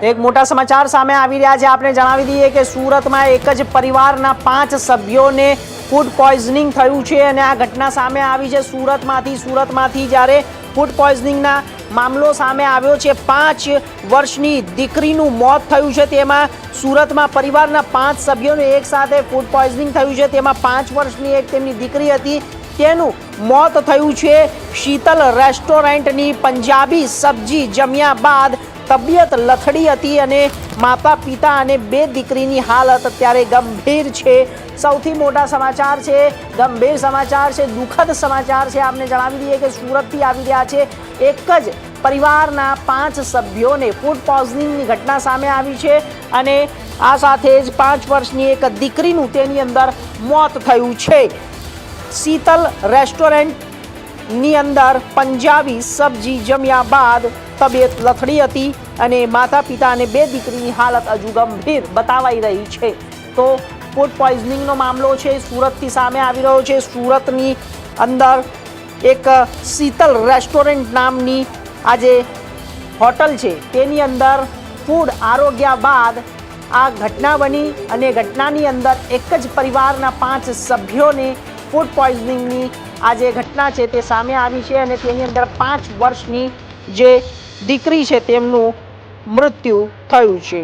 એક મોટા સમાચાર સામે આવી રહ્યા છે। આપણે જણાવી દઈએ કે સુરતમાં એક જ પરિવારના 5 સભ્યોને ફૂડ પોઈઝનિંગ થયું છે અને આ ઘટના સામે આવી છે સુરતમાંથી જ્યારે ફૂડ પોઈઝનિંગના મામલો સામે આવ્યો છે। 5 વર્ષની દીકરીનું મોત થયું છે। તેમાં સુરતમાં પરિવારના 5 સભ્યોને એક સાથે ફૂડ પોઈઝનિંગ થયું છે। તેમાં 5 વર્ષની એક તેમની દીકરી હતી, તેનું મોત થયું છે। શીતલ રેસ્ટોરન્ટની પંજાબી સબ્જી જમ્યા બાદ તબિયત લથડી હતી અને માતા પિતા અને 2 દીકરીની હાલત અત્યારે ગંભીર છે। સૌથી મોટા સમાચાર છે, ગંભીર સમાચાર છે, દુઃખદ સમાચાર છે। આપને જણાવી દઈએ કે સુરતથી આવી રહ્યા છે। એક જ પરિવારના 5 સભ્યોને ફૂડ પોઈઝનિંગની ઘટના સામે આવી છે અને આ સાથે જ 5 વર્ષની એક દીકરીનું તેની અંદર મોત થયું છે। શીતલ રેસ્ટોરન્ટની અંદર પંજાબી સબ્જી જમ્યા બાદ તબિયત લથડી હતી અને માતા પિતા અને 2 દીકરીની હાલત હજુ ગંભીર બતાવાઈ રહી છે। તો ફૂડ પોઈઝનિંગનો મામલો છે, સુરતથી સામે આવી રહ્યો છે। સુરતની અંદર એક શીતલ રેસ્ટોરન્ટ નામની આ જે હોટલ છે તેની અંદર ફૂડ આરોગ્ય બાદ આ ઘટના બની અને ઘટનાની અંદર એક જ પરિવારના 5 સભ્યોને ફૂડ પોઈઝનિંગની આ જે ઘટના છે તે સામે આવી છે અને તેની અંદર 5 વર્ષની જે દીકરી છે તેમનું મૃત્યુ થયું છે।